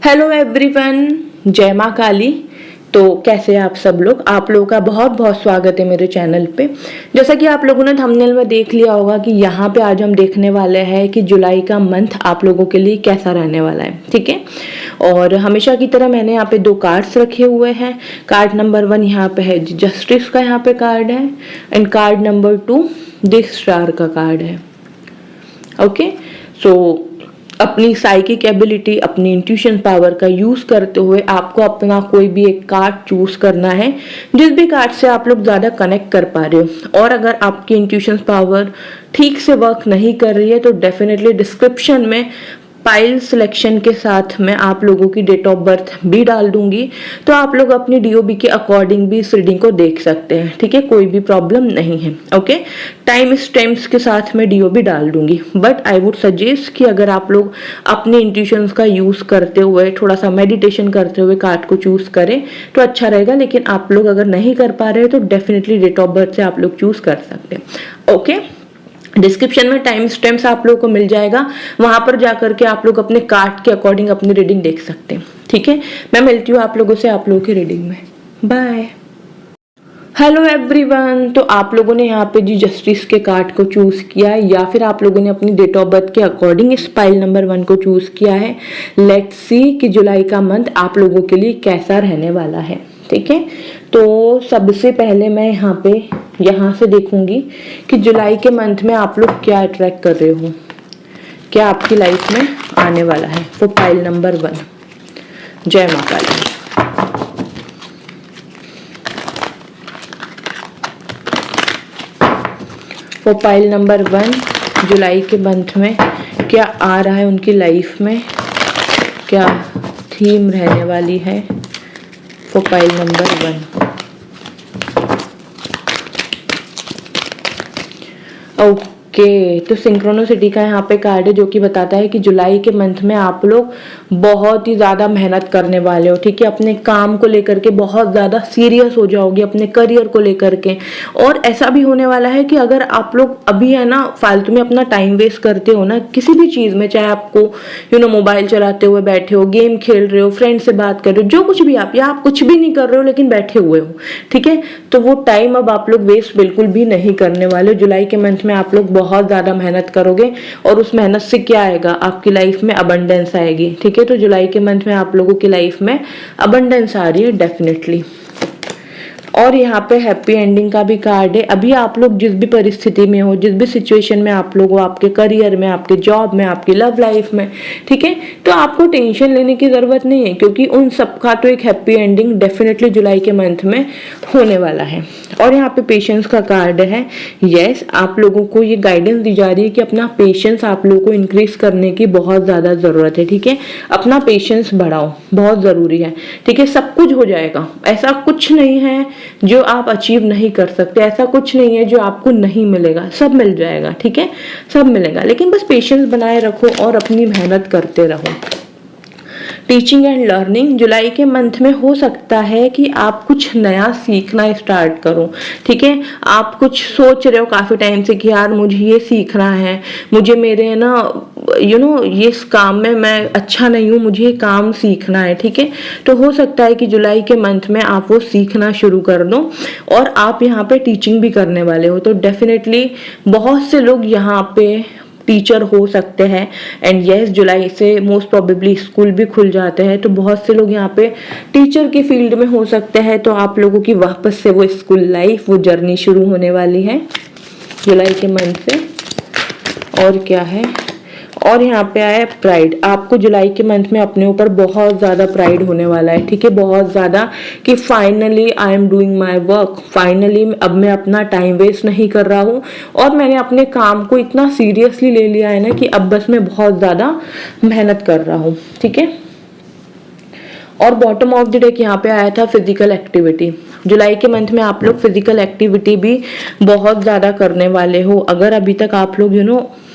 Hello everyone, जय माँ काली। तो कैसे हैं आप सब लोग? आप लोगों का बहुत बहुत स्वागत है मेरे चैनल पे। जैसा कि आप लोगों ने थंबनेल में देख लिया होगा कि यहाँ पे आज हम देखने वाले हैं कि जुलाई का मंथ आप लोगों के लिए कैसा रहने वाला है, ठीक है। और हमेशा की तरह मैंने यहाँ पे 2 कार्ड्स रखे हुए हैं। कार्ड नंबर 1 यहाँ पे है जस्टिस का, यहाँ पे कार्ड है, and card number 2 the star का कार्ड है। ओके, सो अपनी साइकिक एबिलिटी, अपनी इंट्यूशन पावर का यूज करते हुए आपको अपना कोई भी एक कार्ड चूज करना है, जिस भी कार्ड से आप लोग ज्यादा कनेक्ट कर पा रहे हो। और अगर आपकी इंट्यूशन पावर ठीक से वर्क नहीं कर रही है तो डेफिनेटली डिस्क्रिप्शन में पाइल सिलेक्शन के साथ मैं आप लोगों की डेट ऑफ बर्थ भी डाल दूंगी, तो आप लोग अपनी डीओबी के अकॉर्डिंग भी इस रीडिंग को देख सकते हैं, ठीक है। कोई भी प्रॉब्लम नहीं है। ओके, टाइम स्टैम्प्स के साथ मैं डीओबी डाल दूंगी, बट आई वुड सजेस्ट कि अगर आप लोग अपने इंट्यूशंस का यूज करते हुए, थोड़ा सा मेडिटेशन करते हुए कार्ड को चूज करें तो अच्छा रहेगा। लेकिन आप लोग अगर नहीं कर पा रहे तो डेफिनेटली डेट ऑफ बर्थ से आप लोग चूज कर सकते हैं। ओके, डिस्क्रिप्शन में टाइम स्टैम्प्स आप लोगों को मिल जाएगा, वहां पर जाकर के आप लोग अपने कार्ड के अकॉर्डिंग अपनी रीडिंग देख सकते हैं, ठीक है। मैं मिलती हूँ आप लोगों से आप लोगों की रीडिंग में। बाय। हेलो एवरीवन, तो आप लोगों ने यहाँ पे जी जस्टिस के कार्ड को चूज किया है, या फिर आप लोगों ने अपनी डेट ऑफ बर्थ के अकॉर्डिंग इस पाइल नंबर 1 को चूज किया है। लेट्स सी कि जुलाई का मंथ आप लोगों के लिए कैसा रहने वाला है, ठीक है। तो सबसे पहले मैं यहाँ से देखूंगी कि जुलाई के मंथ में आप लोग क्या अट्रैक्ट कर रहे हो, क्या आपकी लाइफ में आने वाला है। वो पाइल नंबर 1। जय माँ काली। वो पाइल नंबर 1 जुलाई के मंथ में क्या आ रहा है उनकी लाइफ में, क्या थीम रहने वाली है। वो पाइल नंबर 1। ओके, तो सिंक्रोनिसिटी का यहाँ पे कार्ड है जो कि बताता है कि जुलाई के मंथ में आप लोग बहुत ही ज़्यादा मेहनत करने वाले हो, ठीक है। अपने काम को लेकर के बहुत ज़्यादा सीरियस हो जाओगे, अपने करियर को लेकर के। और ऐसा भी होने वाला है कि अगर आप लोग अभी है ना फालतू में अपना टाइम वेस्ट करते हो ना किसी भी चीज़ में, चाहे आपको मोबाइल चलाते हुए बैठे हो, गेम खेल रहे हो, फ्रेंड से बात कर रहे हो, जो कुछ भी आप, या आप कुछ भी नहीं कर रहे हो लेकिन बैठे हुए हो, ठीक है, तो वो टाइम अब आप लोग वेस्ट बिल्कुल भी नहीं करने वाले। जुलाई के मंथ में आप लोग बहुत ज्यादा मेहनत करोगे और उस मेहनत से क्या आएगा, आपकी लाइफ में अबंडेंस आएगी, ठीक है। तो जुलाई के मंथ में आप लोगों की लाइफ में अबंडेंस आ रही है डेफिनेटली। और यहाँ पे हैप्पी एंडिंग का भी कार्ड है। अभी आप लोग जिस भी परिस्थिति में हो, जिस भी सिचुएशन में आप लोग हो, आपके करियर में, आपके जॉब में, आपकी लव लाइफ में, ठीक है, तो आपको टेंशन लेने की जरूरत नहीं है, क्योंकि उन सबका तो एक हैप्पी एंडिंग डेफिनेटली जुलाई के मंथ में होने वाला है। और यहाँ पे पेशेंस का कार्ड है। यस, आप लोगों को ये गाइडेंस दी जा रही है कि अपना पेशेंस आप लोगों को इंक्रीज करने की बहुत ज्यादा जरूरत है, ठीक है। अपना पेशेंस बढ़ाओ, बहुत जरूरी है, ठीक है। सब कुछ हो जाएगा, ऐसा कुछ नहीं है जो आप अचीव नहीं कर सकते, ऐसा कुछ नहीं है जो आपको नहीं मिलेगा, सब मिल जाएगा, ठीक है, सब मिलेगा। लेकिन बस पेशेंस बनाए रखो और अपनी मेहनत करते रहो। टीचिंग एंड लर्निंग, जुलाई के मंथ में हो सकता है कि आप कुछ नया सीखना स्टार्ट करो, ठीक है। आप कुछ सोच रहे हो काफी टाइम से कि यार मुझे ये सीखना है, मुझे मेरे ना ये इस काम में मैं अच्छा नहीं हूँ, मुझे ये काम सीखना है, ठीक है। तो हो सकता है कि जुलाई के मंथ में आप वो सीखना शुरू कर दो। और आप यहाँ पे टीचिंग भी करने वाले हो, तो डेफिनेटली बहुत से लोग यहाँ पे टीचर हो सकते हैं। एंड यस, जुलाई से मोस्ट प्रोबेबली स्कूल भी खुल जाते हैं, तो बहुत से लोग यहाँ पे टीचर की फील्ड में हो सकते हैं। तो आप लोगों की वापस से वो स्कूल लाइफ, वो जर्नी शुरू होने वाली है जुलाई के मंथ से। और क्या है, और यहाँ पे आया प्राइड। आपको जुलाई के मंथ में अपने ऊपर बहुत ज्यादा प्राइड होने वाला है, ठीक है, बहुत ज्यादा, कि finally I am doing my work, finally अब मैं अपना टाइम वेस्ट नहीं कर रहा हूँ और मैंने अपने काम को इतना सीरियसली ले लिया है ना कि अब बस मैं बहुत ज्यादा मेहनत कर रहा हूँ, ठीक है। और बॉटम ऑफ द डेक यहाँ पे आया था फिजिकल एक्टिविटी। जुलाई के मंथ में आप लोग फिजिकल एक्टिविटी भी बहुत ज्यादा करने वाले हो। अगर अभी तक आप लोग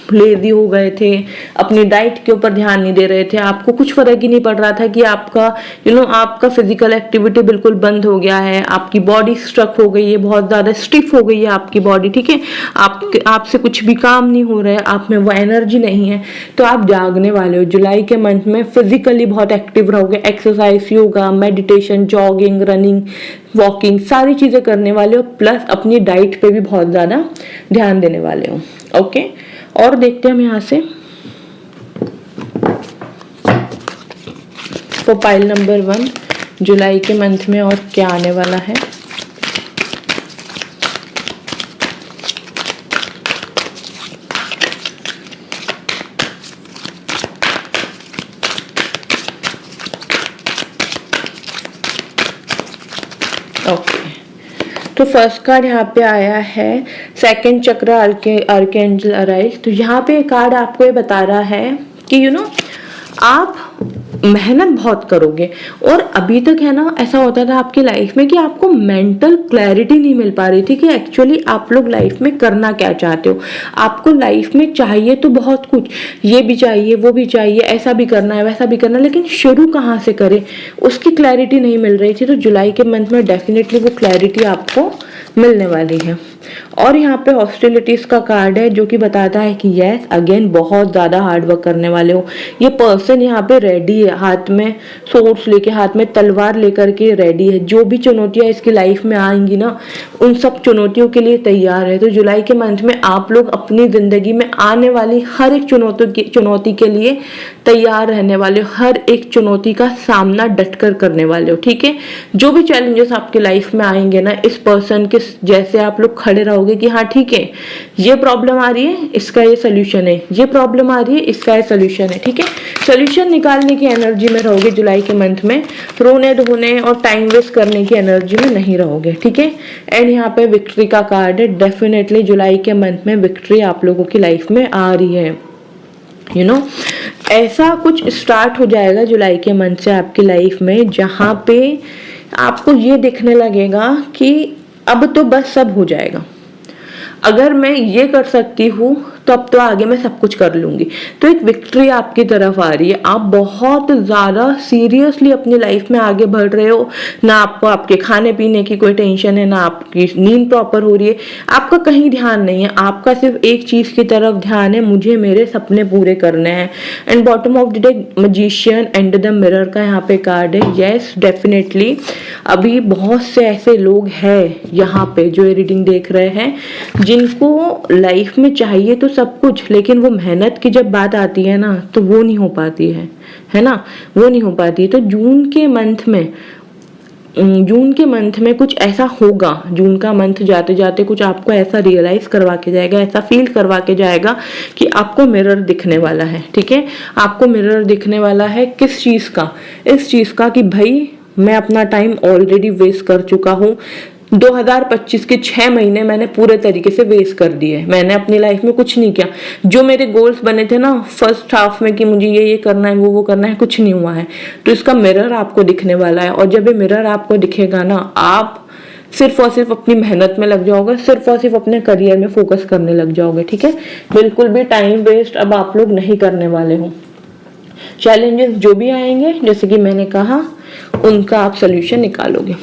लेजी हो गए थे, अपनी डाइट के ऊपर ध्यान नहीं दे रहे थे, आपको कुछ फर्क ही नहीं पड़ रहा था कि आपका आपका फिजिकल एक्टिविटी बिल्कुल बंद हो गया है, आपकी बॉडी स्ट्रक हो गई है, बहुत ज्यादा स्टिफ हो गई है आपकी बॉडी, ठीक है, आपसे कुछ भी काम नहीं हो रहा है, आप में वो एनर्जी नहीं है, तो आप जागने वाले हो। जुलाई के मंथ में फिजिकली बहुत एक्टिव रहोगे, exercise, yoga, meditation, jogging, running, walking, सारी चीजें करने वाले हो, प्लस अपनी डाइट पे भी बहुत ज्यादा ध्यान देने वाले हो। ओके, और देखते हैं हम यहाँ से प्रोफाइल नंबर 1 जुलाई के मंथ में और क्या आने वाला है। ओके, तो फर्स्ट कार्ड यहाँ पे आया है सेकंड चक्र आर्कएंजल अराइज। तो यहाँ पे कार्ड आपको ये बता रहा है कि आप मेहनत बहुत करोगे, और अभी तक है ना ऐसा होता था आपकी लाइफ में कि आपको मेंटल क्लैरिटी नहीं मिल पा रही थी कि एक्चुअली आप लोग लाइफ में करना क्या चाहते हो। आपको लाइफ में चाहिए तो बहुत कुछ, ये भी चाहिए, वो भी चाहिए, ऐसा भी करना है, वैसा भी करना है, लेकिन शुरू कहाँ से करें उसकी क्लैरिटी नहीं मिल रही थी। तो जुलाई के मंथ में डेफिनेटली वो क्लैरिटी आपको मिलने वाली है। और यहाँ पे हॉस्टिलिटीज का कार्ड है जो कि बताता है कि यस अगेन बहुत ज्यादा हार्ड वर्क करने वाले हो। ये पर्सन यहाँ पे रेडी है, हाथ में सोर्स लेके, हाथ में तलवार लेकर के रेडी है। जो भी चुनौतियां इसकी लाइफ में आएंगी ना, उन सब चुनौतियों के लिए तैयार है। तो जुलाई के मंथ में आप लोग अपनी जिंदगी में आने वाली हर एक चुनौती के लिए तैयार रहने वाले हो, हर एक चुनौती का सामना डटकर करने वाले हो, ठीक है। जो भी चैलेंजेस आपकी लाइफ में आएंगे ना, इस पर्सन के जैसे आप लोग खड़े रहोगे कि हाँ ठीक है, ये प्रॉब्लम आ रही है, इसका ये सोल्यूशन है, ये प्रॉब्लम आ रही है, इसका ये सोल्यूशन है, ठीक है। सोल्यूशन निकालने की एनर्जी में रहोगे जुलाई के मंथ में, रोने धोने और टाइम वेस्ट करने की एनर्जी में नहीं रहोगे, ठीक है। एंड यहाँ पे विक्ट्री का कार्ड है। डेफिनेटली जुलाई के मंथ में विक्ट्री आप लोगों की लाइफ में आ रही है। ऐसा कुछ स्टार्ट हो जाएगा जुलाई के मंथ से आपकी लाइफ में, जहां पे आपको ये दिखने लगेगा कि अब तो बस सब हो जाएगा, अगर मैं ये कर सकती हूँ तो अब तो आगे मैं सब कुछ कर लूंगी। तो एक विक्ट्री आपकी तरफ आ रही है, आप बहुत ज्यादा सीरियसली अपनी लाइफ में आगे बढ़ रहे हो। ना आपको आपके खाने पीने की कोई टेंशन है, ना आपकी नींद प्रॉपर हो रही है, आपका कहीं ध्यान नहीं है, आपका सिर्फ एक चीज की तरफ ध्यान है, मुझे मेरे सपने पूरे करने हैं। And bottom of the day magician and the mirror का यहाँ पे कार्ड है। यस डेफिनेटली अभी बहुत से ऐसे लोग हैं यहाँ पे जो ये रीडिंग देख रहे हैं, जिनको लाइफ में चाहिए तो सब कुछ, लेकिन वो मेहनत की जब बात आती है ना तो वो नहीं हो पाती है ना, वो नहीं हो पाती है। तो जून के मंथ में कुछ ऐसा होगा, जून का मंथ जाते जाते कुछ आपको ऐसा रियलाइज करवा के जाएगा, ऐसा फील करवा के जाएगा कि आपको मिरर दिखने वाला है, ठीक है। आपको मिरर दिखने वाला है किस चीज का, इस चीज का कि भाई मैं अपना टाइम ऑलरेडी वेस्ट कर चुका हूँ। 2025 के 6 महीने मैंने पूरे तरीके से वेस्ट कर दिए, मैंने अपनी लाइफ में कुछ नहीं किया। जो मेरे गोल्स बने थे ना फर्स्ट हाफ में कि मुझे ये करना है, वो करना है, कुछ नहीं हुआ है। तो इसका मिरर आपको दिखने वाला है, और जब ये मिरर आपको दिखेगा ना, आप सिर्फ और सिर्फ अपनी मेहनत में लग जाओगे, सिर्फ और सिर्फ अपने करियर में फोकस करने लग जाओगे, ठीक है। बिल्कुल भी टाइम वेस्ट अब आप लोग नहीं करने वाले हो। चैलेंजेस जो भी आएंगे, जैसे कि मैंने कहा, उनका आप सोल्यूशन निकालोगे।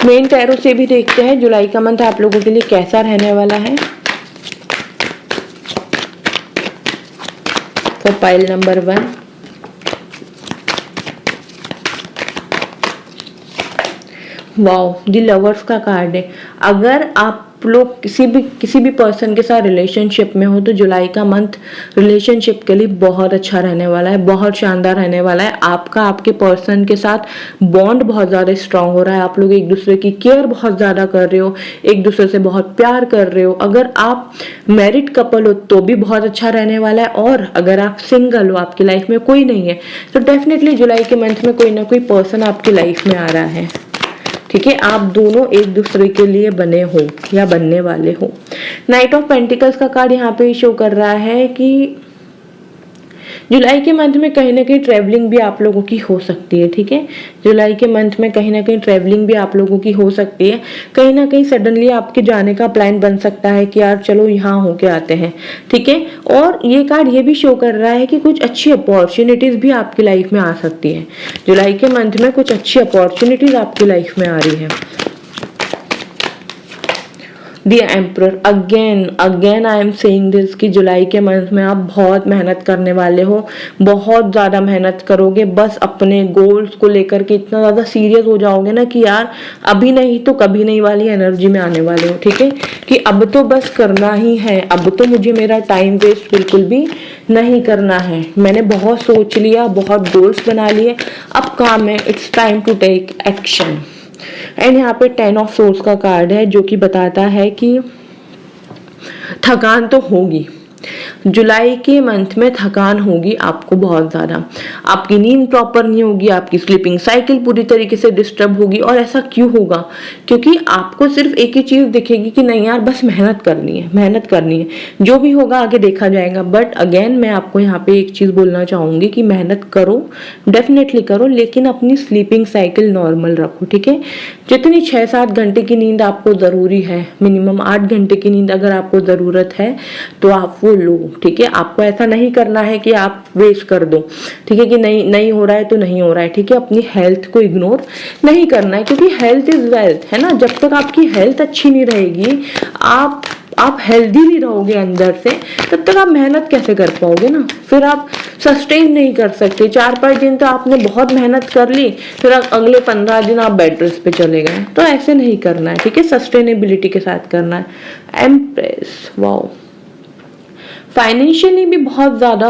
मेन टैरो से भी देखते हैं जुलाई का मंथ आप लोगों के लिए कैसा रहने वाला है। Profile number 1, wow, the lovers का कार्ड है। अगर आप लोग किसी भी पर्सन के साथ रिलेशनशिप में हो तो जुलाई का मंथ रिलेशनशिप के लिए बहुत अच्छा रहने वाला है, बहुत शानदार रहने वाला है। आपका आपके पर्सन के साथ बॉन्ड बहुत ज्यादा स्ट्रांग हो रहा है, आप लोग एक दूसरे की केयर बहुत ज्यादा कर रहे हो, एक दूसरे से बहुत प्यार कर रहे हो। अगर आप मैरिड कपल हो तो भी बहुत अच्छा रहने वाला है, और अगर आप सिंगल हो, आपकी लाइफ में कोई नहीं है, तो डेफिनेटली जुलाई के मंथ में कोई ना कोई पर्सन आपकी लाइफ में आ रहा है, ठीक है। आप दोनों एक दूसरे के लिए बने हो या बनने वाले हो। नाइट ऑफ पेंटिकल्स का कार्ड यहाँ पे शो कर रहा है कि जुलाई के मंथ में कहीं ना कहीं ट्रैवलिंग भी आप लोगों की हो सकती है, ठीक है। जुलाई के मंथ में कहीं ना कहीं ट्रैवलिंग भी आप लोगों की हो सकती है। कहीं ना कहीं सडनली आपके जाने का प्लान बन सकता है कि यार चलो यहाँ होके आते हैं, ठीक है। और ये कार्ड ये भी शो कर रहा है कि कुछ अच्छी अपॉर्चुनिटीज भी आपकी लाइफ में आ सकती है। जुलाई के मंथ में कुछ अच्छी अपॉर्चुनिटीज आपकी लाइफ में आ रही है। The emperor, again I am saying this कि जुलाई के मंथ में आप बहुत मेहनत करने वाले हो, बहुत ज़्यादा मेहनत करोगे। बस अपने गोल्स को लेकर के इतना ज़्यादा सीरियस हो जाओगे ना कि यार अभी नहीं तो कभी नहीं वाली एनर्जी में आने वाले हो, ठीक है। कि अब तो बस करना ही है, अब तो मुझे मेरा टाइम वेस्ट बिल्कुल भी नहीं करना है। मैंने बहुत सोच लिया, बहुत गोल्स बना लिए, अब काम है, it's time to take action. And यहाँ पे 10 ऑफ सोर्स का कार्ड है जो कि बताता है कि थकान तो होगी, जुलाई के मंथ में थकान होगी आपको बहुत ज़्यादा। आपकी नींद प्रॉपर नहीं होगी, आपकी स्लीपिंग साइकिल पूरी तरीके से डिस्टर्ब होगी। और ऐसा क्यों होगा? क्योंकि आपको सिर्फ एक ही चीज़ दिखेगी कि नहीं यार बस मेहनत करनी है, मेहनत करनी है, जो भी होगा आगे देखा जाएगा। बट अगेन मैं आपको यहाँ पे एक चीज़ बोलना चाहूँगी कि मेहनत करो, डेफिनेटली करो, लेकिन अपनी स्लीपिंग साइकिल नॉर्मल रखो, ठीक है। जितनी 6-7 घंटे की नींद आपको ज़रूरी है, मिनिमम 8 घंटे की नींद अगर आपको ज़रूरत है तो आप वो लो, ठीक है। आपको ऐसा नहीं करना है कि आप वेस्ट कर दो, ठीक है, कि नहीं हो रहा है तो नहीं हो रहा है, ठीक है। अपनी हेल्थ को इग्नोर नहीं करना है, क्योंकि हेल्थ इज वेल्थ, है ना। जब तक आपकी हेल्थ अच्छी नहीं रहेगी, आप हेल्दी नहीं रहोगे अंदर से, तब तक आप मेहनत कैसे कर पाओगे ना। फिर आप सस्टेन नहीं कर सकते। 4-5 दिन तो आपने बहुत मेहनत कर ली, फिर अगले 15 दिन आप बेड रेस्ट पे चले गए, तो ऐसे नहीं करना है, ठीक है। सस्टेनेबिलिटी के साथ करना है। एम्प्रेस, वाओ, फाइनेंशियली भी बहुत ज़्यादा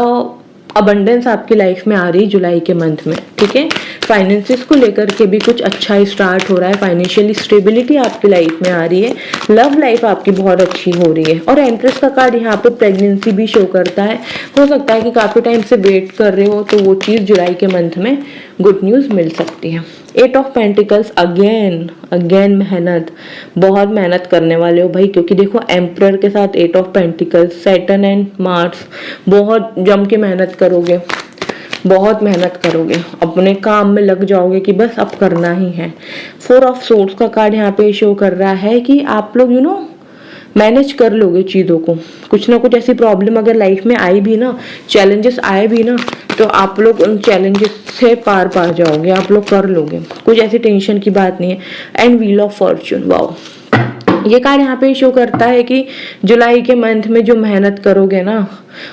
अबंडेंस आपकी लाइफ में आ रही है जुलाई के मंथ में, ठीक है। फाइनेंसिस को लेकर के भी कुछ अच्छा ही स्टार्ट हो रहा है। फाइनेंशियली स्टेबिलिटी आपकी लाइफ में आ रही है। लव लाइफ आपकी बहुत अच्छी हो रही है। और एंट्रेस का कार्ड यहाँ पे प्रेगनेंसी भी शो करता है। हो सकता है कि काफ़ी टाइम से वेट कर रहे हो, तो वो चीज़ जुलाई के मंथ में गुड न्यूज़ मिल सकती है। 8 ऑफ पेंटिकल्स, अगेन मेहनत, बहुत मेहनत करने वाले हो भाई, क्योंकि देखो एम्परर के साथ 8 of pentacles, Saturn and Mars, बहुत जम के मेहनत करोगे, बहुत मेहनत करोगे, अपने काम में लग जाओगे कि बस अब करना ही है। 4 ऑफ सोर्ड्स का कार्ड यहाँ पे शो कर रहा है कि आप लोग मैनेज कर लोगे चीज़ों को। कुछ ना कुछ ऐसी प्रॉब्लम अगर लाइफ में आई भी ना, चैलेंजेस आए भी ना, तो आप लोग उन चैलेंजेस से पार पा जाओगे, आप लोग कर लोगे, कुछ ऐसी टेंशन की बात नहीं है। And wheel of Fortune, wow, ये कार्ड यहाँ पे शो करता है कि जुलाई के मंथ में जो मेहनत करोगे ना,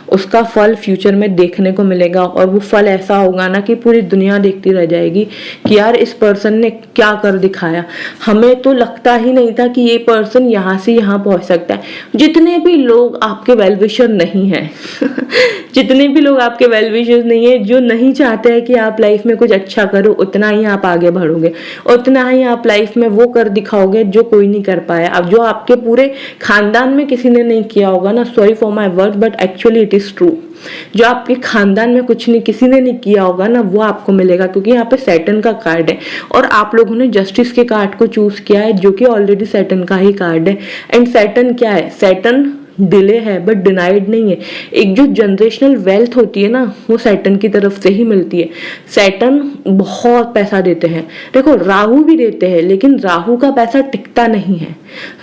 उसका फल फ्यूचर में देखने को मिलेगा। और वो फल ऐसा होगा ना कि पूरी दुनिया देखती रह जाएगी कि यार इस पर्सन ने क्या कर दिखाया, हमें तो लगता ही नहीं था कि ये पर्सन यहाँ से यहाँ पहुँच सकता है। जितने भी लोग आपके वेल विशर नहीं है जितने भी लोग आपके वेल विशर नहीं है, जो नहीं चाहते हैं कि आप लाइफ में कुछ अच्छा करो, उतना ही आप आगे बढ़ोगे, उतना ही आप लाइफ में वो कर दिखाओगे जो कोई नहीं कर पाया। अब जो आपके पूरे खानदान में किसी ने नहीं किया होगा ना, sorry for my word but actually it is true, जो आपके खानदान में कुछ नहीं किसी ने नहीं किया होगा ना, वो आपको मिलेगा। क्योंकि यहाँ पे सैटर्न का कार्ड है और आप लोगों ने जस्टिस के कार्ड को चूज किया है, जो कि ऑलरेडी सैटर्न का ही कार्ड है। एंड सैटर्न क्या है? सैटर्न डिले है बट डिनाइड नहीं है। एक जो जनरेशनल वेल्थ होती है ना, वो सैटर्न की तरफ से ही मिलती है। सैटर्न बहुत पैसा देते हैं, देखो राहु भी देते हैं, लेकिन राहु का पैसा टिकता नहीं है।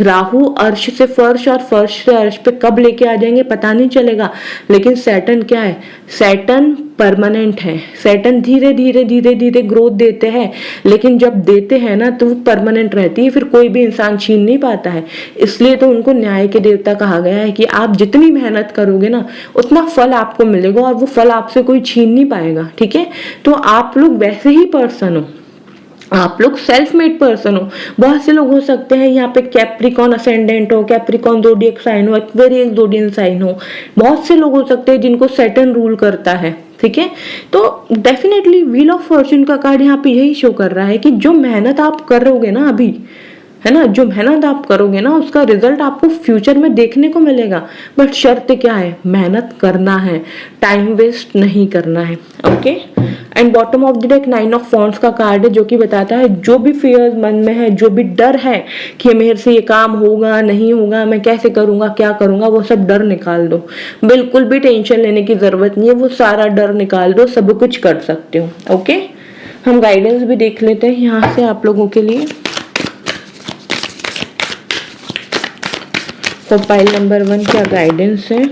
राहु अर्श से फर्श और फर्श से अर्श पे कब लेके आ जाएंगे पता नहीं चलेगा, लेकिन सैटर्न क्या है? सैटर्न परमानेंट है। सैटर्न धीरे धीरे धीरे धीरे ग्रोथ देते हैं, लेकिन जब देते हैं ना तो वो परमानेंट रहती है, फिर कोई भी इंसान छीन नहीं पाता है। इसलिए तो उनको न्याय के देवता कहा गया है कि आप जितनी मेहनत करोगे ना, उतना फल आपको मिलेगा और वो फल आपसे कोई छीन नहीं पाएगा, ठीक है। तो आप लोग वैसे ही पर्सन हो, आप लोग सेल्फ मेड पर्सन हो। बहुत से लोग हो सकते हैं यहाँ पे कैप्रिकॉन असेंडेंट हो, कैप्रिकॉन ज़ोडिएक साइन हो, एक्वेरियस ज़ोडियन साइन हो। बहुत से लोग हो सकते हैं जिनको सैटर्न रूल करता है, ठीक है। तो डेफिनेटली व्हील ऑफ फॉर्च्यून का कार्ड यहाँ पे यही शो कर रहा है कि जो मेहनत आप करोगे ना अभी, है ना, जो मेहनत आप करोगे ना, उसका रिजल्ट आपको फ्यूचर में देखने को मिलेगा। बट शर्त क्या है? मेहनत करना है, टाइम वेस्ट नहीं करना है, okay. And bottom of the deck 9 of wands का कार्ड है जो कि बताता है जो भी फियर्स मन में है, जो भी डर है कि मेरे से ये काम होगा नहीं होगा, मैं कैसे करूंगा क्या करूंगा, वो सब डर निकाल दो। बिल्कुल भी टेंशन लेने की जरूरत नहीं है, वो सारा डर निकाल दो, सब कुछ कर सकते हो। ओके, हम गाइडेंस भी देख लेते हैं यहाँ से आप लोगों के लिए। तो पाइल नंबर 1 क्या गाइडेंस है?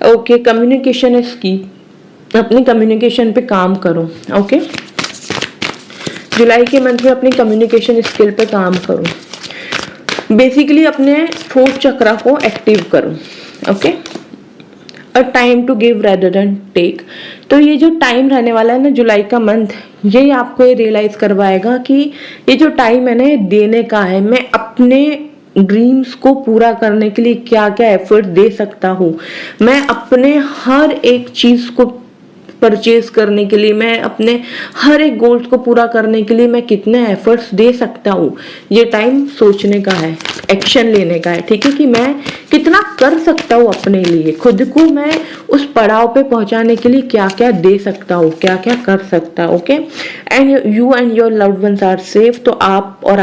ओके, कम्युनिकेशन इज की। अपनी कम्युनिकेशन पे काम करो। ओके, जुलाई के मंथ में अपनी कम्युनिकेशन स्किल पे काम करो। बेसिकली अपने थ्रोट चक्रा को एक्टिव करो। Okay, a time to give rather than take. तो ये जो टाइम रहने वाला है ना जुलाई का मंथ, ये आपको ये रियलाइज करवाएगा कि ये जो टाइम है ना ये देने का है। मैं अपने ड्रीम्स को पूरा करने के लिए क्या क्या एफर्ट दे सकता हूँ, मैं अपने हर एक चीज को परचेज करने के लिए, मैं अपने हर एक गोल्स को पूरा करने के लिए मैं कितने एफर्ट्स दे सकता हूँ। ये टाइम सोचने का है, एक्शन लेने का है। ठीक है, कि मैं कितना कर सकता हूँ अपने लिए, खुद को मैं उस पड़ाव पे पहुंचाने के लिए क्या क्या दे सकता हूँ, क्या क्या कर सकता हूँ। Okay, and you and your loved ones are safe. तो आप और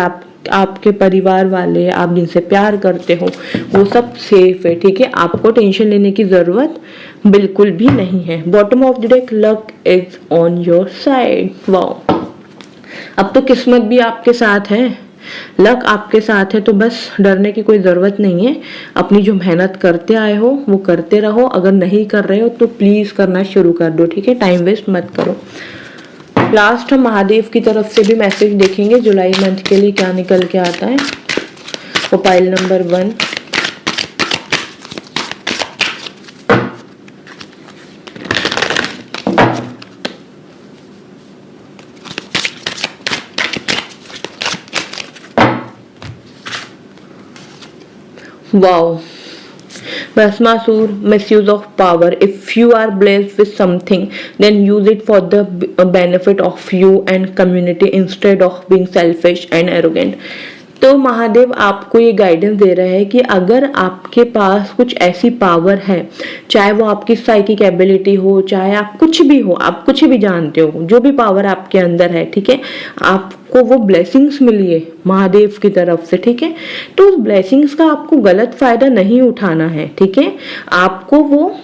आपके परिवार वाले, आप जिनसे प्यार करते हो, वो सब सेफ है। ठीक है, आपको टेंशन लेने की जरूरत बिल्कुल भी नहीं है। Bottom of the deck, luck is on your side. Wow, अब तो किस्मत भी आपके साथ है, लक आपके साथ है, तो बस डरने की कोई ज़रूरत नहीं है। अपनी जो मेहनत करते आए हो वो करते रहो। अगर नहीं कर रहे हो तो प्लीज़ करना शुरू कर दो। ठीक है, टाइम वेस्ट मत करो। लास्ट हम महादेव की तरफ से भी मैसेज देखेंगे जुलाई मंथ के लिए क्या निकल के आता है। तो pile number 1, wow, Bhasmasur, misuse of power. If you are blessed with something, then use it for the benefit of you and community instead of being selfish and arrogant. तो महादेव आपको ये गाइडेंस दे रहे हैं कि अगर आपके पास कुछ ऐसी पावर है, चाहे वो आपकी साइकिक एबिलिटी हो, चाहे आप कुछ भी हो, आप कुछ भी जानते हो, जो भी पावर आपके अंदर है, ठीक है, आपको वो ब्लेसिंग्स मिली है महादेव की तरफ से। ठीक है, तो उस ब्लेसिंग्स का आपको गलत फायदा नहीं उठाना है। ठीक है, आपको वो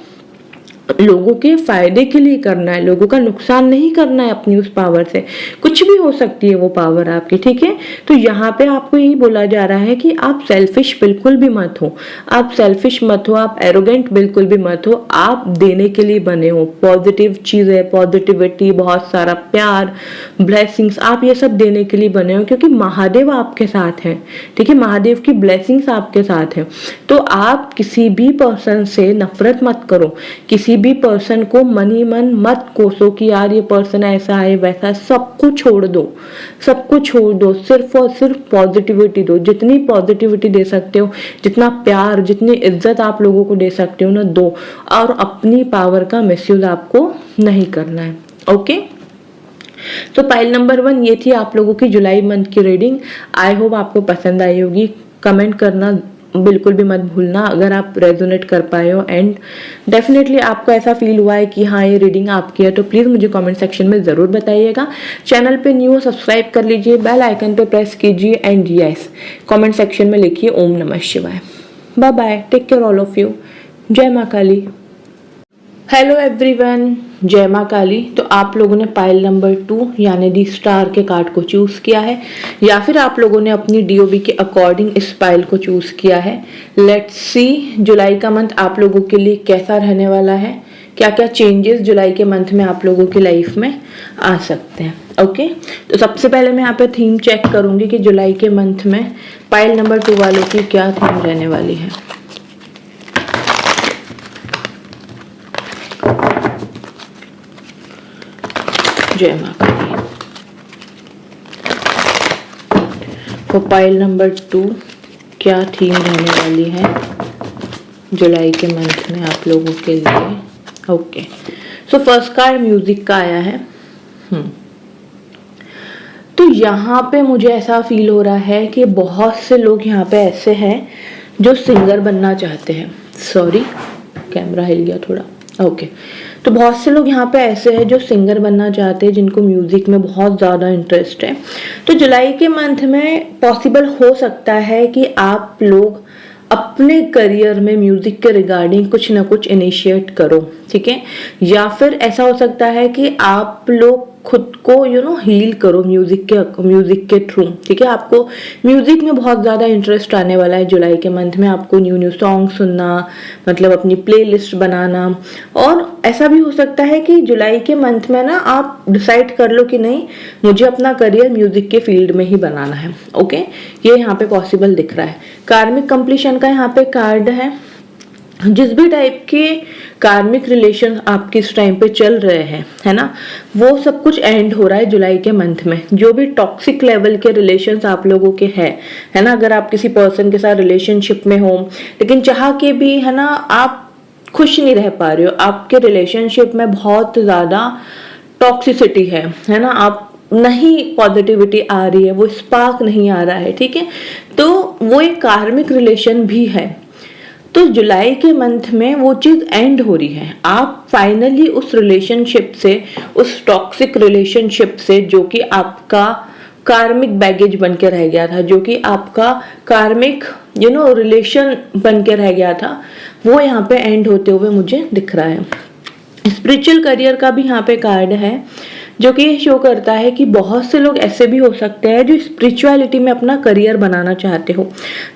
लोगों के फायदे के लिए करना है, लोगों का नुकसान नहीं करना है अपनी उस पावर से। कुछ भी हो सकती है वो पावर आपकी। ठीक है, तो यहाँ पे आपको यही बोला जा रहा है कि आप सेल्फिश बिल्कुल भी मत हो, आप सेल्फिश मत हो, आप एरोगेंट बिल्कुल भी मत हो। आप देने के लिए बने हो, पॉजिटिव चीजें, पॉजिटिविटी, बहुत सारा प्यार, ब्लेसिंग्स, आप ये सब देने के लिए बने हो क्योंकि महादेव आपके साथ है। ठीक है, महादेव की ब्लेसिंग्स आपके साथ है। तो आप किसी भी पर्सन से नफरत मत करो, किसी भी पर्सन को मन ही मन मत कोसो कि यार ये पर्सन ऐसा है वैसा है। सब कुछ छोड़ दो, सब कुछ छोड़ दो, सिर्फ और सिर्फ पॉजिटिविटी दो। जितनी पॉजिटिविटी दे सकते हो, जितना प्यार, जितनी इज्जत आप लोगों को दे सकते हो ना, दो। और अपनी पावर का मिसयूज आपको नहीं करना है। ओके, तो पाइल नंबर 1 ये थी आप लोगों की जुलाई मंथ की रीडिंग। आई होप आपको पसंद आई होगी। कमेंट करना बिल्कुल भी मत भूलना अगर आप रेजोनेट कर पाए हो एंड डेफिनेटली आपको ऐसा फील हुआ है कि हाँ ये रीडिंग आपकी है, तो प्लीज़ मुझे कमेंट सेक्शन में ज़रूर बताइएगा। चैनल पे न्यू हो सब्सक्राइब कर लीजिए, बेल आइकन पे प्रेस कीजिए एंड यस कमेंट सेक्शन में लिखिए ओम नमः शिवाय। Bye bye, take care all of you. जय माँ काली। हेलो एवरीवन, जय माँ काली। तो आप लोगों ने पाइल नंबर 2 यानी दी स्टार के कार्ड को चूज किया है या फिर आप लोगों ने अपनी डीओबी के अकॉर्डिंग इस पाइल को चूज किया है। लेट्स सी जुलाई का मंथ आप लोगों के लिए कैसा रहने वाला है, क्या क्या चेंजेस जुलाई के मंथ में आप लोगों की लाइफ में आ सकते हैं। ओके, तो सबसे पहले मैं यहाँ पे थीम चेक करूंगी कि जुलाई के मंथ में पाइल नंबर 2 वालों की क्या थीम रहने वाली है। जय माँ काली। तो पाइल नंबर 2 क्या थीम रहने वाली है जुलाई के मंथ में आप लोगों के लिए। Okay, so first card music का आया है। तो यहाँ पे मुझे ऐसा फील हो रहा है कि बहुत से लोग यहाँ पे ऐसे हैं जो सिंगर बनना चाहते हैं। सॉरी, कैमरा हिल गया थोड़ा। ओके, तो बहुत से लोग यहाँ पे ऐसे हैं जो सिंगर बनना चाहते हैं, जिनको म्यूजिक में बहुत ज़्यादा इंटरेस्ट है। तो जुलाई के मंथ में पॉसिबल हो सकता है कि आप लोग अपने करियर में म्यूजिक के रिगार्डिंग कुछ ना कुछ इनिशिएट करो, ठीक है। या फिर ऐसा हो सकता है कि आप लोग खुद को हील करो म्यूजिक के थ्रू, ठीक है। आपको म्यूजिक में बहुत ज़्यादा इंटरेस्ट आने वाला है जुलाई के मंथ में। आपको न्यू न्यू सॉन्ग सुनना, मतलब अपनी प्लेलिस्ट बनाना। और ऐसा भी हो सकता है कि जुलाई के मंथ में ना आप डिसाइड कर लो कि नहीं, मुझे अपना करियर म्यूजिक के फील्ड में ही बनाना है। ओके, ये यहाँ पे पॉसिबल दिख रहा है। कार्मिक कंप्लीशन का यहाँ पे कार्ड है। जिस भी टाइप के कार्मिक रिलेशन आपके इस टाइम पे चल रहे हैं, है ना, वो सब कुछ एंड हो रहा है जुलाई के मंथ में। जो भी टॉक्सिक लेवल के रिलेशंस आप लोगों के हैं, है ना, अगर आप किसी पर्सन के साथ रिलेशनशिप में हो लेकिन चाह के भी, है ना, आप खुश नहीं रह पा रहे हो, आपके रिलेशनशिप में बहुत ज्यादा टॉक्सिसिटी है ना, आप नहीं, पॉजिटिविटी आ रही है, वो स्पार्क नहीं आ रहा है, ठीक है। तो वो एक कार्मिक रिलेशन भी है। तो जुलाई के मंथ में वो चीज एंड हो रही है। आप फाइनली उस रिलेशनशिप से, उस टॉक्सिक रिलेशनशिप से, जो कि आपका कार्मिक बैगेज बन के रह गया था, जो कि आपका कार्मिक रिलेशन बन के रह गया था, वो यहाँ पे एंड होते हुए मुझे दिख रहा है। स्पिरिचुअल करियर का भी यहाँ पे कार्ड है, जो कि ये शो करता है कि बहुत से लोग ऐसे भी हो सकते हैं जो स्पिरिचुअलिटी में अपना करियर बनाना चाहते हो,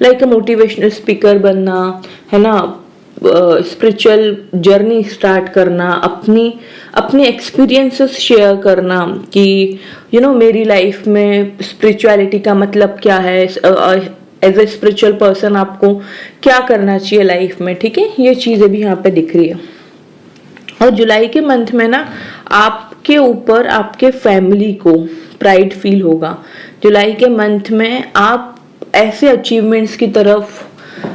लाइक मोटिवेशनल स्पीकर बनना, है ना, स्पिरिचुअल जर्नी स्टार्ट करना, अपनी एक्सपीरियंसेस शेयर करना कि मेरी लाइफ में स्पिरिचुअलिटी का मतलब क्या है, एज ए स्पिरिचुअल पर्सन आपको क्या करना चाहिए लाइफ में, ठीक है। ये चीज़ें भी यहाँ पे दिख रही है। और जुलाई के मंथ में ना आपके ऊपर आपके फैमिली को प्राइड फील होगा। जुलाई के मंथ में आप ऐसे अचीवमेंट्स की तरफ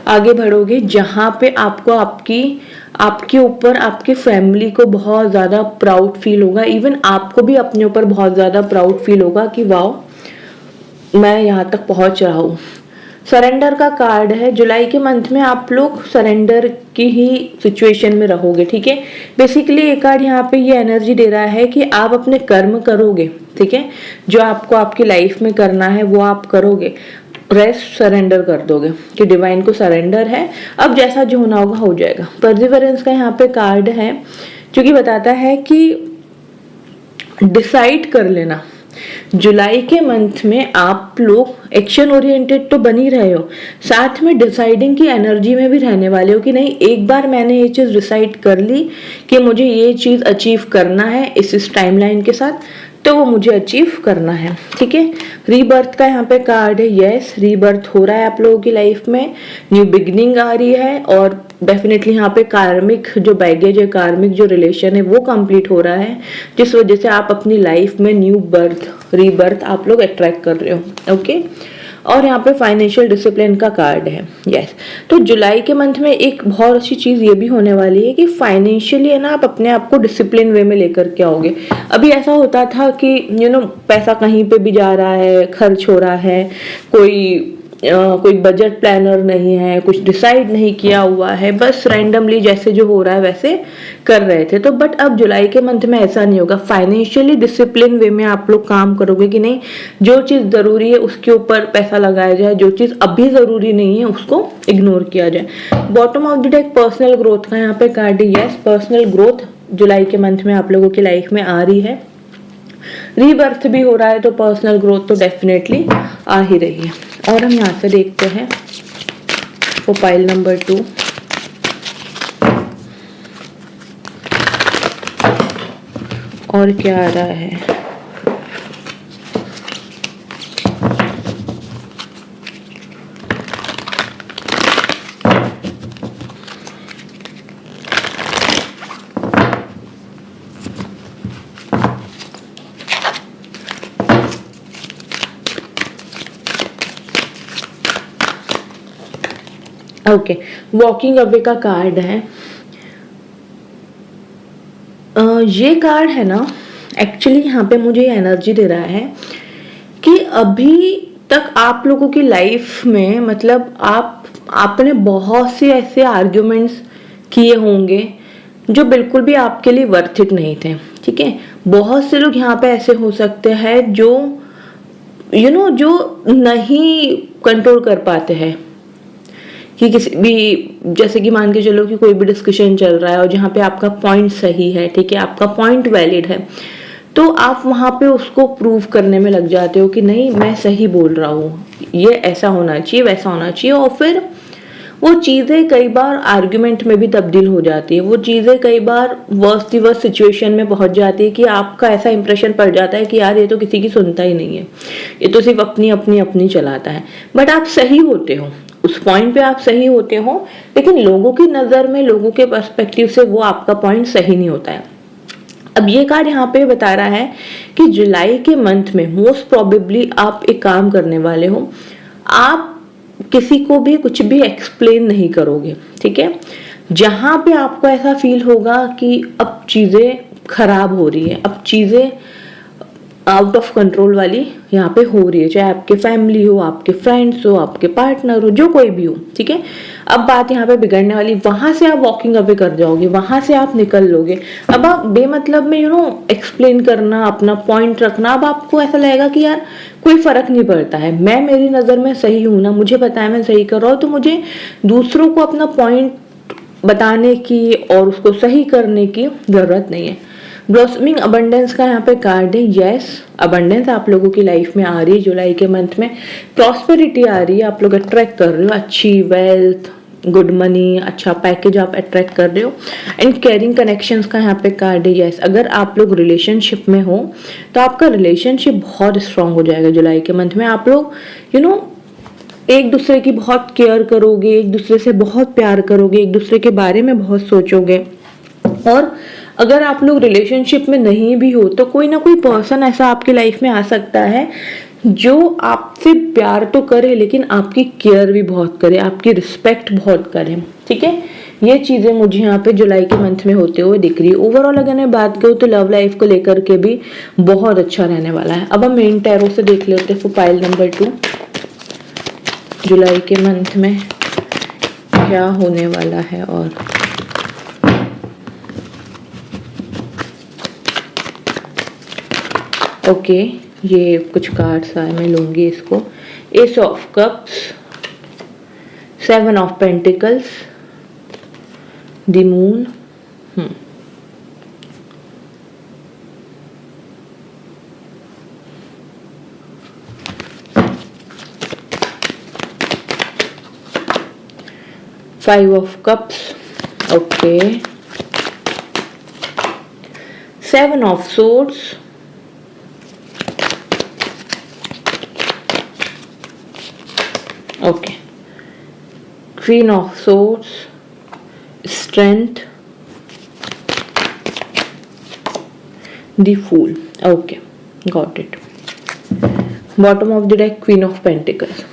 आगे बढ़ोगे जहां पे आपको आपके ऊपर आपके फैमिली को बहुत ज़्यादा प्राउड फील होगा। इवन आपको भी अपने ऊपर बहुत ज़्यादा प्राउड फील होगा कि वाह, मैं यहाँ तक पहुँच रहा हूँ। सरेंडर का कार्ड है। जुलाई के मंथ में आप लोग सरेंडर की ही सिचुएशन में रहोगे, ठीक है। बेसिकली ये कार्ड यहाँ पे ये एनर्जी दे रहा है कि आप अपने कर्म करोगे, ठीक है। जो आपको आपकी लाइफ में करना है वो आप करोगे, रेस्ट सरेंडर कर दोगे कि डिवाइन को सरेंडर है, अब जैसा जो होना होगा हो जाएगा। परसिवरेंस का यहाँ पे कार्ड है, जो कि बताता है कि डिसाइड कर लेना। जुलाई के मंथ में आप लोग एक्शन ओरिएंटेड तो बन ही रहे हो, साथ में डिसाइडिंग की एनर्जी में भी रहने वाले हो कि नहीं, एक बार मैंने ये चीज डिसाइड कर ली कि मुझे ये चीज अचीव करना है इस टाइमलाइन के साथ, तो वो मुझे अचीव करना है, ठीक है। रीबर्थ का यहाँ पे कार्ड है। यस, रीबर्थ हो रहा है आप लोगों की लाइफ में, न्यू बिगनिंग आ रही है और डेफिनेटली यहाँ पे कार्मिक जो बैगेज है, कार्मिक जो रिलेशन है वो कंप्लीट हो रहा है, जिस वजह से आप अपनी लाइफ में न्यू बर्थ, रीबर्थ आप लोग अट्रैक्ट कर रहे हो। ओके, और यहाँ पे फाइनेंशियल डिसिप्लिन का कार्ड है। यस, तो जुलाई के मंथ में एक बहुत अच्छी चीज ये भी होने वाली है कि फाइनेंशियली, है ना, आप अपने आप को डिसिप्लिन वे में लेकर के आओगे। अभी ऐसा होता था कि पैसा कहीं पे भी जा रहा है, खर्च हो रहा है, कोई बजट प्लानर नहीं है, कुछ डिसाइड नहीं किया हुआ है, बस रैंडमली जैसे जो हो रहा है वैसे कर रहे थे। तो बट अब जुलाई के मंथ में ऐसा नहीं होगा। फाइनेंशियली डिसिप्लिन वे में आप लोग काम करोगे कि नहीं, जो चीज जरूरी है उसके ऊपर पैसा लगाया जाए, जो चीज अभी जरूरी नहीं है उसको इग्नोर किया जाए। Bottom of the deck personal growth का यहाँ पे कार्ड है। यस, पर्सनल ग्रोथ जुलाई के मंथ में आप लोगों की लाइफ में आ रही है। रीबर्थ भी हो रहा है, तो पर्सनल ग्रोथ तो डेफिनेटली आ ही रही है। और हम यहाँ से देखते हैं वो पाइल नंबर 2। और क्या आ रहा है? ओके, वॉकिंग अवे का कार्ड है। ये कार्ड है ना, एक्चुअली यहाँ पे मुझे एनर्जी दे रहा है कि अभी तक आप लोगों की लाइफ में मतलब आपने बहुत से ऐसे आर्ग्यूमेंट्स किए होंगे जो बिल्कुल भी आपके लिए वर्थ इट नहीं थे, ठीक है। बहुत से लोग यहाँ पे ऐसे हो सकते हैं जो जो नहीं कंट्रोल कर पाते हैं कि किसी भी, जैसे कि मान के चलो कि कोई भी डिस्कशन चल रहा है और जहाँ पे आपका पॉइंट सही है, ठीक है, आपका पॉइंट वैलिड है, तो आप वहाँ पे उसको प्रूव करने में लग जाते हो कि नहीं मैं सही बोल रहा हूँ, ये ऐसा होना चाहिए वैसा होना चाहिए, और फिर वो चीज़ें कई बार आर्ग्यूमेंट में भी तब्दील हो जाती है। वो चीज़ें कई बार वर्स्ट सिचुएशन में पहुंच जाती है कि आपका ऐसा इंप्रेशन पड़ जाता है कि यार ये तो किसी की सुनता ही नहीं है, ये तो सिर्फ अपनी अपनी अपनी चलाता है। बट आप सही होते हो, उस पॉइंट पे आप सही होते हो, लेकिन लोगों की नज़र में, लोगों के पर्सपेक्टिव से वो आपका पॉइंट सही नहीं होता है। अब ये कार्ड यहाँ पे बता रहा है कि जुलाई के मंथ में मोस्ट प्रोबेबली आप एक काम करने वाले हो, आप किसी को भी कुछ भी एक्सप्लेन नहीं करोगे, ठीक है। जहां पे आपको ऐसा फील होगा कि अब चीजें खराब हो रही है, अब चीजें आउट ऑफ कंट्रोल वाली यहाँ पे हो रही है, चाहे आपके फैमिली हो, आपके फ्रेंड्स हो, आपके पार्टनर हो, जो कोई भी हो, ठीक है। अब बात यहाँ पे बिगड़ने वाली, वहां से आप वॉकिंग अवे कर जाओगे, वहां से आप निकल लोगे। अब आप बेमतलब में एक्सप्लेन करना, अपना पॉइंट रखना, अब आपको ऐसा लगेगा कि यार कोई फर्क नहीं पड़ता है, मैं मेरी नजर में सही हूं ना, मुझे पता है मैं सही कर रहा हूँ, तो मुझे दूसरों को अपना पॉइंट बताने की और उसको सही करने की जरूरत नहीं है। ब्लॉसमिंग अबंडेंस का यहाँ पे कार्ड है। यस, अबंडेंस आप लोगों की लाइफ में आ रही है जुलाई के मंथ में, प्रॉस्पेरिटी आ रही है, आप लोग अट्रैक्ट कर रहे हो अच्छी वेल्थ, गुड मनी, अच्छा पैकेज आप अट्रैक्ट कर रहे हो। एंड केयरिंग कनेक्शंस का यहाँ पे कार्ड है। यस, अगर आप लोग रिलेशनशिप में हो तो आपका रिलेशनशिप बहुत स्ट्रांग हो जाएगा जुलाई के मंथ में। आप लोग एक दूसरे की बहुत केयर करोगे, एक दूसरे से बहुत प्यार करोगे, एक दूसरे के बारे में बहुत सोचोगे। और अगर आप लोग रिलेशनशिप में नहीं भी हो तो कोई ना कोई पर्सन ऐसा आपकी लाइफ में आ सकता है जो आपसे प्यार तो करे लेकिन आपकी केयर भी बहुत करे, आपकी रिस्पेक्ट बहुत करे, ठीक है। ये चीजें मुझे यहाँ पे जुलाई के मंथ में होते हुए दिख रही है। ओवरऑल अगर मैं बात करूँ तो लव लाइफ को लेकर के भी बहुत अच्छा रहने वाला है। अब हम मेन टैरो से देख लेते हैं पाइल नंबर 2, जुलाई के मंथ में क्या होने वाला है। और ओके, ये कुछ कार्ड्स आए, मैं लूंगी इसको। Ace of cups, 7 of pentacles, the moon, 5 of cups, okay, 7 of swords, okay, queen of swords, strength, the fool, okay, got it. Bottom of the deck queen of pentacles,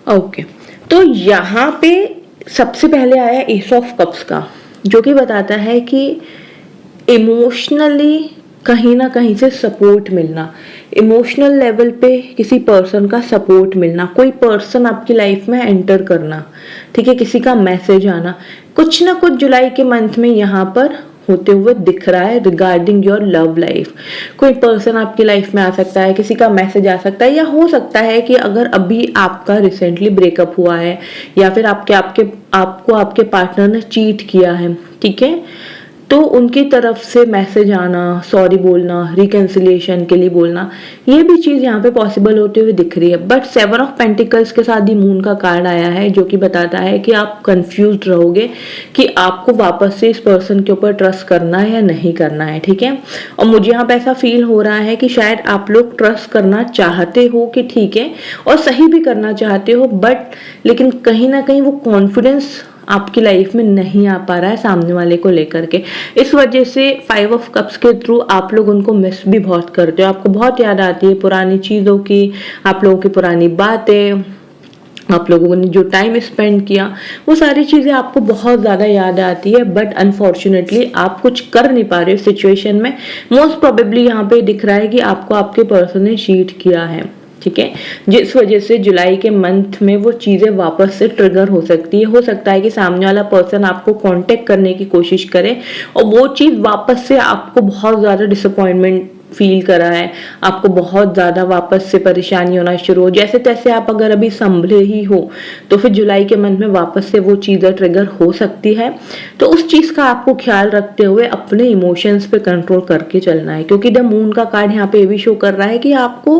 okay. तो यहाँ पे सबसे पहले आया एस ऑफ कप्स का, जो कि बताता है कि इमोशनली कहीं ना कहीं से सपोर्ट मिलना, इमोशनल लेवल पे किसी पर्सन का सपोर्ट मिलना, कोई पर्सन आपकी लाइफ में एंटर करना, ठीक है, किसी का मैसेज आना, कुछ ना कुछ जुलाई के मंथ में यहाँ पर होते हुए दिख रहा है रिगार्डिंग योर लव लाइफ। कोई पर्सन आपकी लाइफ में आ सकता है, किसी का मैसेज आ सकता है, या हो सकता है कि अगर अभी आपका रिसेंटली ब्रेकअप हुआ है या फिर आपको आपके पार्टनर ने चीट किया है, ठीक है, तो उनकी तरफ से मैसेज आना, सॉरी बोलना, रिकंसिलिएशन के लिए बोलना, ये भी चीज यहाँ पे पॉसिबल होते हुए दिख रही है। बट 7 ऑफ पेंटिकल्स के साथ ही मून का कार्ड आया है, जो कि बताता है कि आप कंफ्यूज्ड रहोगे कि आपको वापस से इस पर्सन के ऊपर ट्रस्ट करना है या नहीं करना है, ठीक है। और मुझे यहाँ पे ऐसा फील हो रहा है कि शायद आप लोग ट्रस्ट करना चाहते हो कि ठीक है, और सही भी करना चाहते हो, बट लेकिन कहीं ना कहीं वो कॉन्फिडेंस आपकी लाइफ में नहीं आ पा रहा है सामने वाले को लेकर के। इस वजह से 5 ऑफ कप्स के थ्रू आप लोग उनको मिस भी बहुत करते हो, आपको बहुत याद आती है पुरानी चीज़ों की, आप लोगों की पुरानी बातें, आप लोगों ने जो टाइम स्पेंड किया वो सारी चीज़ें आपको बहुत ज़्यादा याद आती है, बट अनफॉर्चुनेटली आप कुछ कर नहीं पा रहे हो सिचुएशन में। मोस्ट प्रोबेबली यहाँ पे दिख रहा है कि आपको आपके पर्सन ने चीट किया है, ठीक है, जिस वजह से जुलाई के मंथ में वो चीज़ें वापस से ट्रिगर हो सकती है। हो सकता है कि सामने वाला पर्सन आपको कांटेक्ट करने की कोशिश करे और वो चीज़ वापस से आपको बहुत ज़्यादा डिसअपॉइंटमेंट फील करा है, आपको बहुत ज़्यादा वापस से परेशानी होना शुरू हो, जैसे तैसे आप अगर अभी संभले ही हो तो फिर जुलाई के मंथ में वापस से वो चीज़ें ट्रिगर हो सकती है। तो उस चीज़ का आपको ख्याल रखते हुए अपने इमोशंस पे कंट्रोल करके चलना है, क्योंकि द मून का कार्ड यहाँ पे ये भी शो कर रहा है कि आपको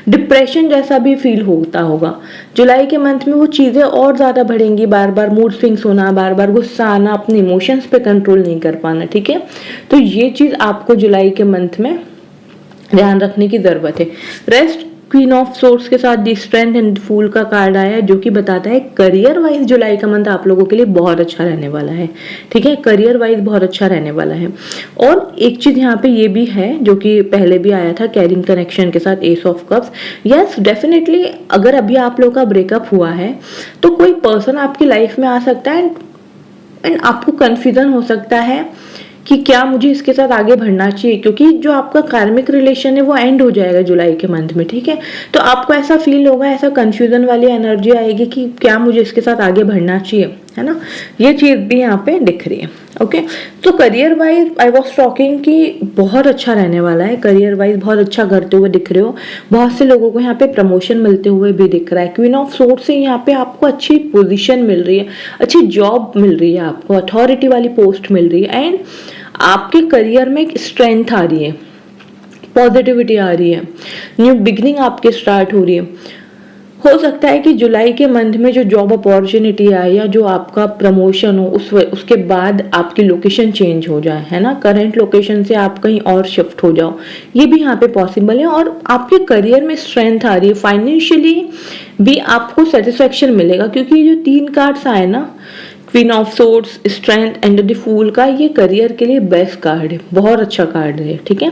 डिप्रेशन जैसा भी फील होता होगा। जुलाई के मंथ में वो चीज़ें और ज़्यादा बढ़ेंगी, बार बार मूड स्विंग्स होना, बार बार गुस्सा आना, अपने इमोशंस पे कंट्रोल नहीं कर पाना, ठीक है। तो ये चीज़ आपको जुलाई के मंथ में ध्यान रखने की जरूरत है। रेस्ट क्वीन ऑफ सोर्स के साथ दी स्ट्रेंथ एंड फूल का कार्ड आया है, जो कि बताता है करियर वाइज जुलाई का मंथ आप लोगों के लिए बहुत अच्छा रहने वाला है, ठीक है, करियर वाइज बहुत अच्छा रहने वाला है। और एक चीज यहाँ पे ये भी है जो कि पहले भी आया था कैरिंग कनेक्शन के साथ S of cups. Yes definitely अगर अभी आप लोग का ब्रेकअप हुआ है तो कोई पर्सन आपकी लाइफ में आ सकता है एंड आपको कंफ्यूजन हो सकता है कि क्या मुझे इसके साथ आगे बढ़ना चाहिए, क्योंकि जो आपका कार्मिक रिलेशन है वो एंड हो जाएगा जुलाई के मंथ में, ठीक है। तो आपको ऐसा फील होगा, ऐसा कंफ्यूजन वाली एनर्जी आएगी कि क्या मुझे इसके साथ आगे बढ़ना चाहिए, है ना। ये चीज भी यहाँ पे दिख रही है। ओके, तो career wise I was talking कि बहुत अच्छा रहने वाला है, करियर वाइज बहुत अच्छा करते हुए दिख रहे हो। बहुत से लोगों को यहाँ पे प्रमोशन मिलते हुए भी दिख रहा है। क्वीन ऑफ सोर्ड से यहाँ पे आपको अच्छी पोजीशन मिल रही है, अच्छी जॉब मिल रही है, आपको अथॉरिटी वाली पोस्ट मिल रही है एंड आपके करियर में एक स्ट्रेंथ आ रही है, पॉजिटिविटी आ रही है, न्यू बिगनिंग आपके स्टार्ट हो रही है। हो सकता है कि जुलाई के मंथ में जो जॉब अपॉर्चुनिटी आए या जो आपका प्रमोशन हो उसके बाद आपकी लोकेशन चेंज हो जाए, है ना, करंट लोकेशन से आप कहीं और शिफ्ट हो जाओ, ये भी यहाँ पे पॉसिबल है। और आपके करियर में स्ट्रेंथ आ रही है, फाइनेंशियली भी आपको सेटिस्फेक्शन मिलेगा, क्योंकि ये जो 3 कार्ड्स आए ना, queen of swords, strength and the fool का, ये करियर के लिए बेस्ट कार्ड है, बहुत अच्छा कार्ड है, ठीक है।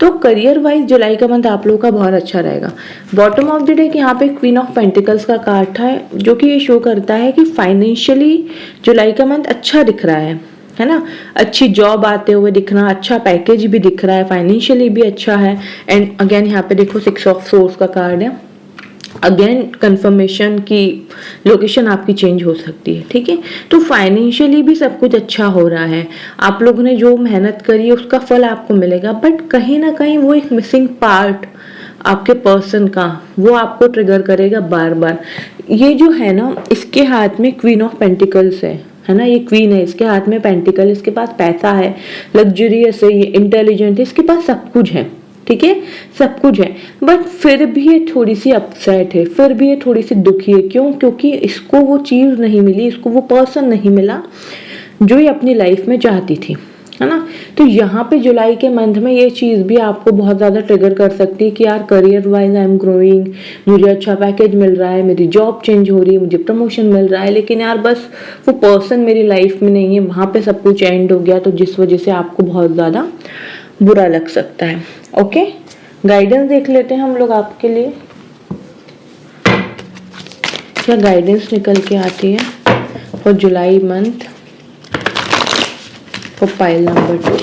तो करियर वाइज जुलाई का मंथ आप लोगों का बहुत अच्छा रहेगा। बॉटम ऑफ द डे यहाँ पे क्वीन ऑफ पेंटिकल्स का कार्ड था, जो कि ये शो करता है कि फाइनेंशियली जुलाई का मंथ अच्छा दिख रहा है ना, अच्छी जॉब आते हुए दिखना, अच्छा पैकेज भी दिख रहा है, फाइनेंशियली भी अच्छा है। एंड अगेन यहाँ पे देखो 6 ऑफ सोर्स का कार्ड है, अगेन कंफर्मेशन की लोकेशन आपकी चेंज हो सकती है, ठीक है। तो फाइनेंशियली भी सब कुछ अच्छा हो रहा है, आप लोगों ने जो मेहनत करी है उसका फल आपको मिलेगा, बट कहीं ना कहीं वो एक मिसिंग पार्ट आपके पर्सन का वो आपको ट्रिगर करेगा बार बार। ये जो है ना, इसके हाथ में क्वीन ऑफ पेंटिकल्स है ना, ये क्वीन है, इसके हाथ में पेंटिकल, इसके पास पैसा है, लग्जरियस है, ये इंटेलिजेंट है, इसके पास सब कुछ है, ठीक है, सब कुछ है, बट फिर भी ये थोड़ी सी अपसेट है, फिर भी ये थोड़ी सी दुखी है। क्यों? क्योंकि इसको वो चीज़ नहीं मिली, इसको वो पर्सन नहीं मिला जो ये अपनी लाइफ में चाहती थी, है ना। तो यहाँ पे जुलाई के मंथ में ये चीज़ भी आपको बहुत ज़्यादा ट्रिगर कर सकती है कि यार career wise I am growing, मुझे अच्छा पैकेज मिल रहा है, मेरी जॉब चेंज हो रही है, मुझे प्रमोशन मिल रहा है, लेकिन यार बस वो पर्सन मेरी लाइफ में नहीं है, वहाँ पे सब कुछ एंड हो गया, तो जिस वजह से आपको बहुत ज़्यादा बुरा लग सकता है। ओके, गाइडेंस देख लेते हैं हम लोग आपके लिए, क्या गाइडेंस निकल के आती है for July month for pile number 2।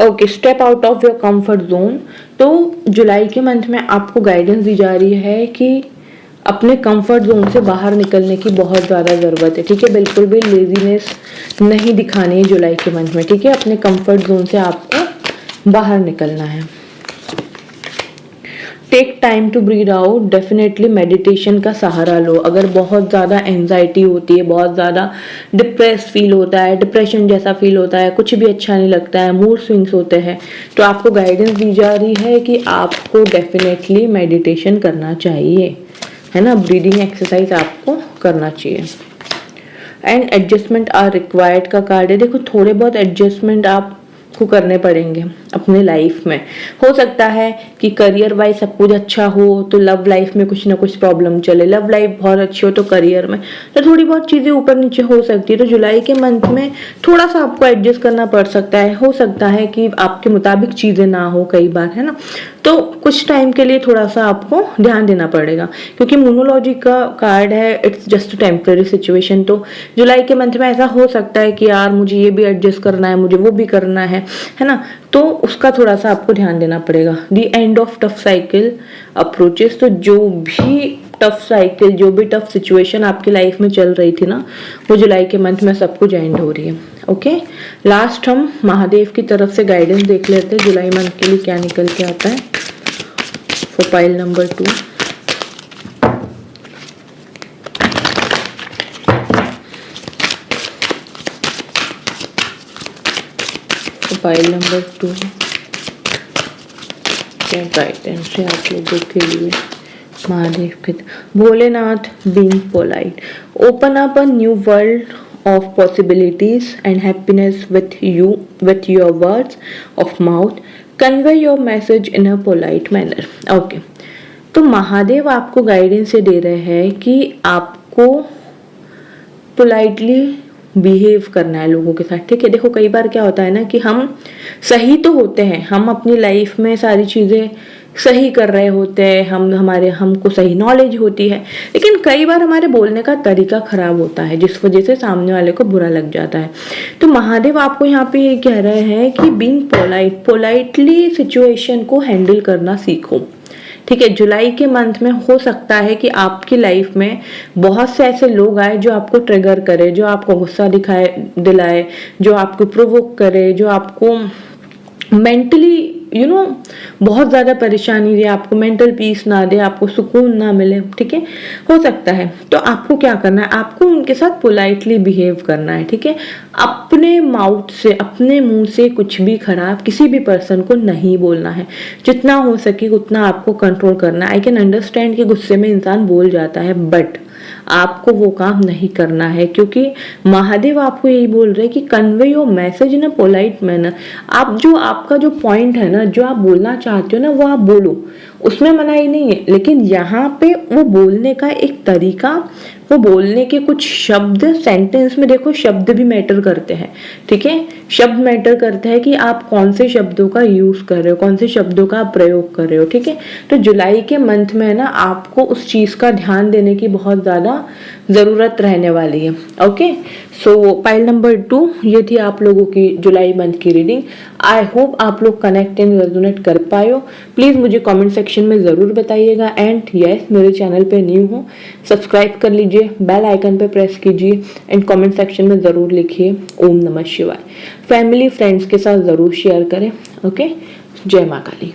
Okay, step out of your comfort zone. तो जुलाई के मंथ में आपको गाइडेंस दी जा रही है कि अपने कंफर्ट जोन से बाहर निकलने की बहुत ज़्यादा ज़रूरत है, ठीक है। बिल्कुल भी लेजीनेस नहीं दिखानी है जुलाई के मंथ में, ठीक है। अपने कंफर्ट जोन से आपको बाहर निकलना है। Take time to breathe out, definitely meditation का सहारा लो। अगर बहुत ज़्यादा एंजाइटी होती है, बहुत ज़्यादा डिप्रेस फील होता है, डिप्रेशन जैसा फील होता है, कुछ भी अच्छा नहीं लगता है, मूड स्विंग्स होते हैं, तो आपको गाइडेंस दी जा रही है कि आपको डेफिनेटली मेडिटेशन करना चाहिए, है ना। ब्रीदिंग एक्सरसाइज आपको करना चाहिए। एंड एडजस्टमेंट आर रिक्वायर्ड का कार्ड है। देखो थोड़े बहुत एडजस्टमेंट आप आपको करने पड़ेंगे अपने लाइफ में। हो सकता है कि करियर वाइज सब कुछ अच्छा हो तो लव लाइफ में कुछ ना कुछ प्रॉब्लम चले, लव लाइफ बहुत अच्छी हो तो करियर में तो थोड़ी बहुत चीज़ें ऊपर नीचे हो सकती है। तो जुलाई के मंथ में थोड़ा सा आपको एडजस्ट करना पड़ सकता है। हो सकता है कि आपके मुताबिक चीज़ें ना हो कई बार, है ना, तो कुछ टाइम के लिए थोड़ा सा आपको ध्यान देना पड़ेगा, क्योंकि मोनोलॉजी का कार्ड है, इट्स जस्ट टेम्पररी सिचुएशन। तो जुलाई के मंथ में ऐसा हो सकता है कि यार मुझे ये भी एडजस्ट करना है, मुझे वो भी करना है ना, तो उसका थोड़ा सा आपको ध्यान देना पड़ेगा। The end of tough cycle approaches, तो जो भी टफ साइकिल, जो भी टफ सिचुएशन आपकी लाइफ में चल रही थी ना, वो जुलाई के मंथ में सब कुछ एंड हो रही है। ओके, लास्ट हम महादेव की तरफ से गाइडेंस देख लेते हैं जुलाई मंथ के लिए क्या निकल के आता है for pile number 2। Pile number 2 क्या गाइडेंस है आप लोगों के लिए महादेव के। Bholenath being polite, open up a new world of possibilities and happiness with you, with your words of mouth, convey your message in a polite manner। Okay, तो महादेव आपको guidance से दे रहे हैं कि आपको पोलाइटली बिहेव करना है लोगों के साथ, ठीक है। देखो कई बार क्या होता है ना कि हम सही तो होते हैं, हम अपनी लाइफ में सारी चीज़ें सही कर रहे होते हैं, हमको सही नॉलेज होती है, लेकिन कई बार हमारे बोलने का तरीका खराब होता है जिस वजह से सामने वाले को बुरा लग जाता है। तो महादेव आपको यहाँ पे ये कह रहे हैं कि बीइंग पोलाइट, पोलाइटली सिचुएशन को हैंडल करना सीखो, ठीक है। जुलाई के मंथ में हो सकता है कि आपकी लाइफ में बहुत से ऐसे लोग आए जो आपको ट्रिगर करे, जो आपको गुस्सा दिलाए, जो आपको प्रोवोक करे, जो आपको मेंटली बहुत ज़्यादा परेशानी दे, आपको मेंटल पीस ना दे, आपको सुकून ना मिले, ठीक है, हो सकता है। तो आपको क्या करना है, आपको उनके साथ पोलाइटली बिहेव करना है, ठीक है। अपने माउथ से, अपने मुंह से कुछ भी खराब किसी भी पर्सन को नहीं बोलना है, जितना हो सके उतना आपको कंट्रोल करना है। आई कैन अंडरस्टैंड कि गुस्से में इंसान बोल जाता है, बट आपको वो काम नहीं करना है, क्योंकि महादेव आपको यही बोल रहे हैं कि convey your message in a polite manner. आपका जो पॉइंट है ना, जो आप बोलना चाहते हो ना, वो आप बोलो, उसमें मनाही नहीं है, लेकिन यहाँ पे वो बोलने का एक तरीका, वो बोलने के कुछ शब्द, सेंटेंस में देखो शब्द भी मैटर करते हैं, ठीक है। शब्द मैटर करते हैं कि आप कौन से शब्दों का यूज कर रहे हो, कौन से शब्दों का आप प्रयोग कर रहे हो, ठीक है। तो जुलाई के मंथ में ना आपको उस चीज का ध्यान देने की बहुत ज्यादा जरूरत रहने वाली है। ओके, सो पाइल नंबर 2 ये थी आप लोगों की जुलाई मंथ की रीडिंग। आई होप आप लोग कनेक्ट एंड रेजोनेट कर पाए हो। प्लीज मुझे कमेंट सेक्शन में जरूर बताइएगा। एंड यस, मेरे चैनल पे न्यू हो, सब्सक्राइब कर लीजिए, बेल आइकन पे प्रेस कीजिए एंड कमेंट सेक्शन में जरूर लिखिए ओम नमः शिवाय। फैमिली फ्रेंड्स के साथ जरूर शेयर करें। ओके, जय मां काली।